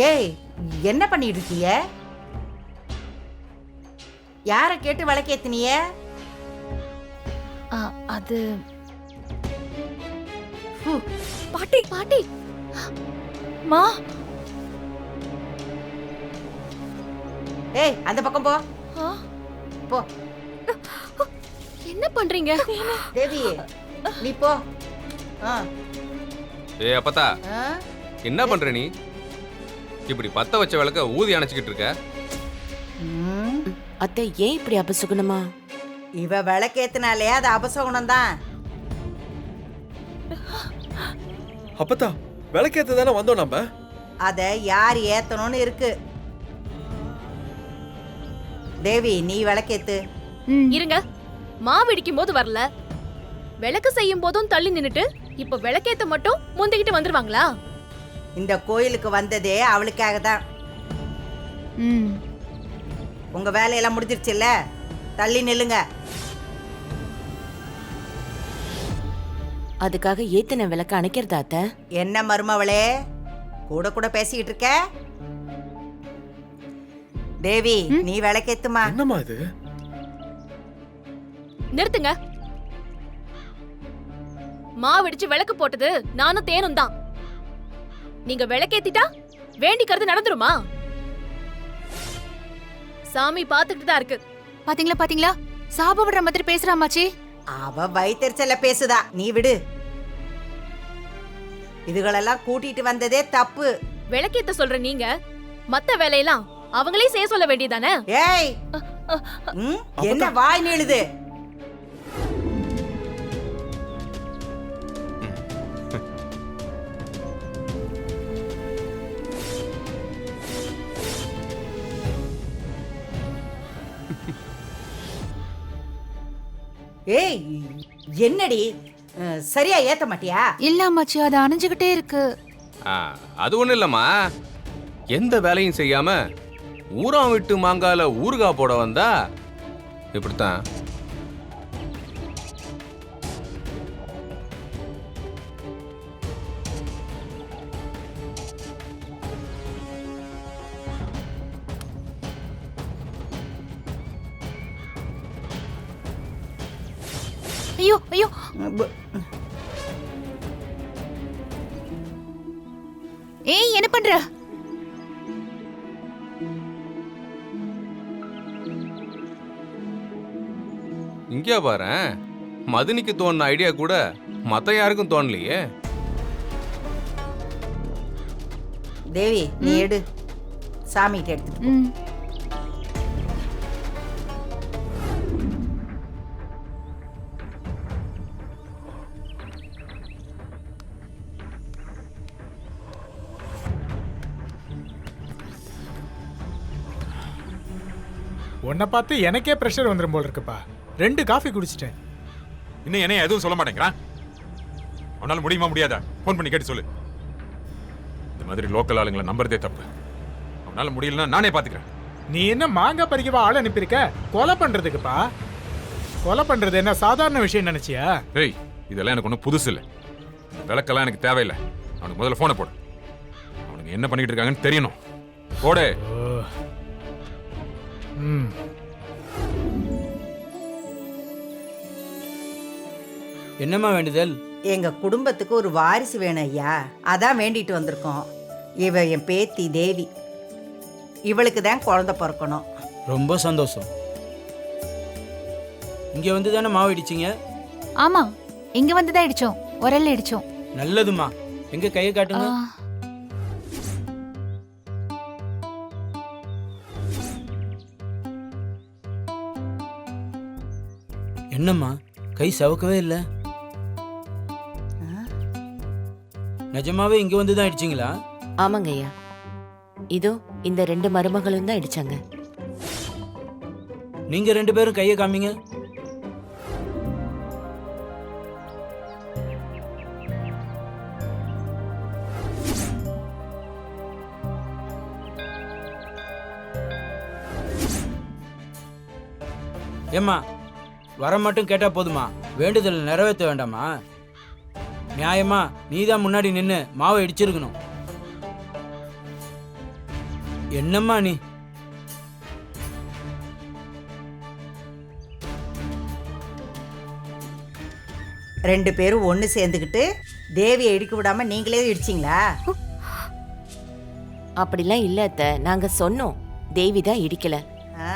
ஏய், என்ன பண்ணிட்டு இருக்கீங்க? யார கேட்டு விளக்கேத்தினிய? அது பாட்டி பாட்டி மா. ஏய், அந்த பக்கம் போ. போ. என்ன பண்றீங்க? தேவி, நீ போ. ஏய் அப்பத்தா, ஆ? என்ன பண்ற நீ? இப்படி பத்த வச்ச விளக்க ஊதி அணைச்சிக்கிட்டு இருக்க. ம், அத்தை ஏன் இப்படி அபசுகுணமா? இவ விளக்கேத்தினாலே அது அபசகுணம் தான். அப்பத்தா விளக்கேத்த தானே வந்தோம் நம்ம. அத யார் ஏத்தணும்னு இருக்கு. தேவி, நீ விளக்கேத்து. இருங்க, மாவு இடிக்கும் போது வரல, விளக்கு செய்யும் போதும் தள்ளி நின்னுட்டு இப்ப விளக்கேத்த மட்டும் முந்திக்கிட்டு வந்துருவாங்களா? இந்த கோயிலுக்கு வந்ததே அவளுக்காக தான். உங்க வேலையெல்லாம் முடிஞ்சிருச்சுல்ல, தள்ளி நில்லுங்க. அதுக்காக ஏத்தின விளக்க அணைக்கிறதா அத்தை? என்ன மருமவளே, கூட கூட பேசிக்கிட்டு இருக்க? தேவி, நீ விளக்கேத்துமா. என்னம்மா இது? நிறுத்துங்க. மாவு இடிச்சு விளக்கு போட்டது நானும் தேனும் தான். நீங்க விளக்கேத்திட்டா வேண்டிக்கிறது நடந்துருமா? சாமி பாத்துக்கிட்டு தான் இருக்கு. பாத்தீங்களா பாத்தீங்களா, சாப விடுற மாதிரி பேசுறாமாச்சி. அவ வயிற்றுச்சல பேசுதா, நீ விடு. இதுகளெல்லாம் கூட்டிட்டு வந்ததே தப்பு. விளக்கேத்த சொல்ற நீங்க மத்த வேலையெல்லாம் அவங்களே செய்ய சொல்ல வேண்டியதானே? ஏய், என்ன வாய் நீளுது? ஏய், என்னடி, சரியா ஏத்த மாட்டியா? இல்ல அம்மாச்சி, அது அணைஞ்சுகிட்டே இருக்கு. அது ஒண்ணும் இல்லம்மா, எந்த வேலையும் செய்யாம ஊராம் விட்டு மாங்கால ஊறுகாய் போட வந்தா இப்படித்தான். ஐயோ ஐயோ, ஏய் என்ன பண்ற? இங்கே பாரு, மதினிக்கு தோணுன ஐடியா கூட மத்த யாருக்கும் தோணலையே. தேவி, நீ எடு, சாமிகிட்ட எடுத்துட்டு போ. உன்னை பார்த்து எனக்கே பிரஷர் வந்துடும் போல் இருக்குப்பா. 2 காஃபி குடிச்சிட்டேன். இன்னும் என்ன எதுவும் சொல்ல மாட்டேங்கிறான். உன்னால முடியுமா முடியாதா? ஃபோன் பண்ணி கேட்டு சொல்லு. இந்த மாதிரி லோக்கல் ஆளுங்களை நம்புறதே தப்பு. அவனால முடியலன்னா நானே பாத்துக்கிறேன். நீ என்ன மாங்காய் பறிக்கவா ஆள் அனுப்பியிருக்க? கொலை பண்றதுக்குப்பா. கொலை பண்றது என்ன சாதாரண விஷயம் நினைச்சியா? ஏய், இதெல்லாம் எனக்கு ஒன்றும் புதுசு இல்லை. இந்த விளக்கெல்லாம் எனக்கு தேவையில்லை. அவனுக்கு முதல்ல ஃபோனை போடு. அவனுக்கு என்ன பண்ணிட்டு இருக்காங்கன்னு தெரியணும். போடு. என்னம்மா வேண்டுதல்? எங்க குடும்பத்துக்கு ஒரு வாரிசு வேணும் ஐயா, அதான் வேண்டிட்டு வந்திருக்கோம். இவ என் பேத்தி தேவி, இவளுக்கு தான் குழந்தை பிறக்கணும். ரொம்ப சந்தோஷம். இங்க வந்து தானே மாவு இடிச்சிங்க? ஆமா, இங்க வந்துதான் இடிச்சோம், உரல்ல இடிச்சோம். நல்லதுமா, எங்க கையை காட்டுங்க. என்னம்மா கை சவக்கவே இல்லை? நிஜமாவே இங்க வந்து தான் இடிச்சிங்களா? ஆமாங்க ஐயா, இதோ இந்த 2 மருமகளும் தான் இடிச்சாங்க. நீங்க 2 பேரும் கையை காமிங்க. ஏம்மா, வர மட்டும் கேட்டா போதுமா? வேண்டுதல் நிறைவேற்ற வேண்டாமா? நியாயமா நீதான் முன்னாடி நின்று மாவை இடிச்சிருக்கணும். என்னம்மா நீ? ரெண்டு பேரும் ஒன்று சேர்ந்துக்கிட்டு தேவியை இடிக்க விடாம நீங்களே இடிச்சிங்களா? அப்படிலாம் இல்ல அத்தை, நாங்க சொன்னோம். தேவி தான் இடிக்கல. ஆ.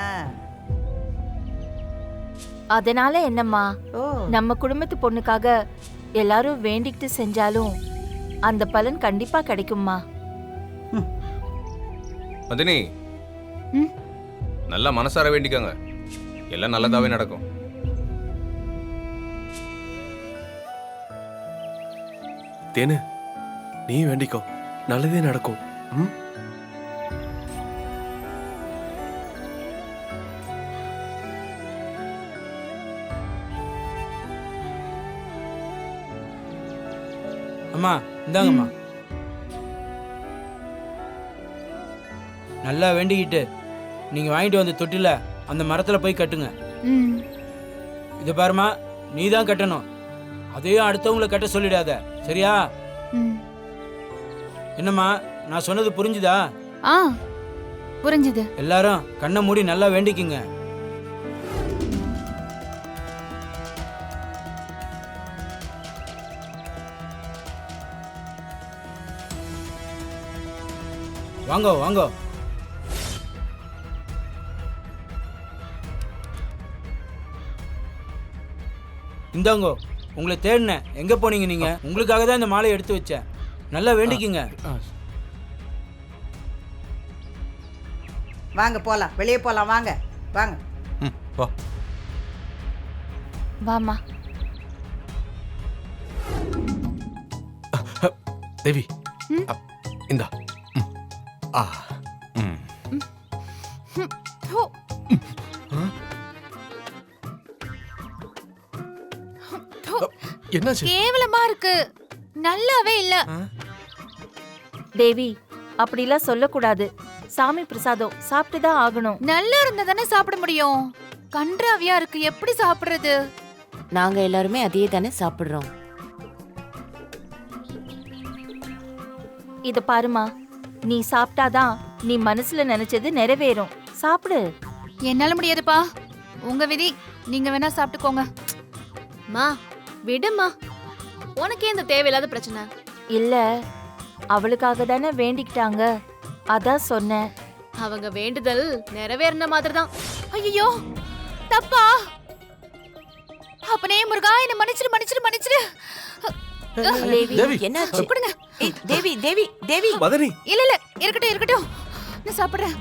அதனால என்னம்மா, ஓ. நம்ம குடும்பத்து பொண்ணுக்காக எல்லாரும் வேண்டிக்கிட்டு செஞ்சாலும் அந்த பலன் கண்டிப்பா கிடைக்கும்மா. மதினி, ம்? நல்லா மனசார வேண்டிக்கோங்க, எல்லாம் நல்லதாவே நடக்கும். தேனு, நீ வேண்டிக்கோ, நல்லதே நடக்கும். ம்? அம்மா இந்தாங்கம்மா. நல்லா வேண்டிக்கிட்டு நீங்க வாங்கிட்டு வந்த தொட்டில அந்த மரத்துல போய் கட்டுங்க. ம். இது பாருமா, நீ தான் கட்டணும். அதையும் அடுத்தவங்களை கட்ட சொல்லிடாத, சரியா? ம். என்னம்மா, நான் சொன்னது புரிஞ்சுதா? ஆ, புரிஞ்சுது. எல்லாரும் கண்ணை மூடி நல்லா வேண்டிக்குங்க. வாங்கோ வாங்கோ. இந்தாங்கோ, உங்களை தேடினேன். எங்க போனீங்க நீங்க? உங்களுக்காக தான் இந்த மாலையை எடுத்து வச்சேன். நல்லா வேண்டிக்குங்க. வாங்க போலாம், வெளியே போலாம், வாங்க வாங்க. ம், வா. வாமா. தேவி, ம்? இந்தா. ம். ஆ. ம். ஹோ. ஹோ. என்னாச்சு? கேவலமா இருக்கு, நல்லாவே இல்ல. தேவி, அப்படிலாம் சொல்லக்கூடாது. சாமி பிரசாதம் சாப்பிட்டு தான் ஆகணும். நல்லா இருந்தா தானே சாப்பிட முடியும். கன்றாவியா இருக்கு, எப்படி சாப்பிடுறது? நாங்க எல்லாருமே அதையே தானே சாப்பிடுறோம். இத பாருமா, நீ சாப்பிட்டாதான் நீ மனசுல நினைச்சது நிறைவேறும். சாப்பிடு. என்னால முடியாதுப்பா, உங்க விதி. நீங்க வேணா சாப்பிட்டுக்கோங்க. மா விடுமா, உனக்கே இந்த தேவையில்லாத பிரச்சனை. இல்ல, அவளுக்காக தானே வேண்டிக்கிட்டாங்க, அதான் சொன்னேன். அவங்க வேண்டுதல் நிறைவேறின மாதிரி தான். ஐயோ, தப்பா? அப்பனே முருகா, என்ன மன்னிச்சிரு மன்னிச்சிரு மன்னிச்சிரு. தேவி, தேவி, என்னாச்சு? கொடுங்க. ஏய், தேவி தேவி தேவி. மதனி, இல்ல இல்ல, இருக்கட்டும் இருக்கட்டும், நான் சாப்பிடுறேன்.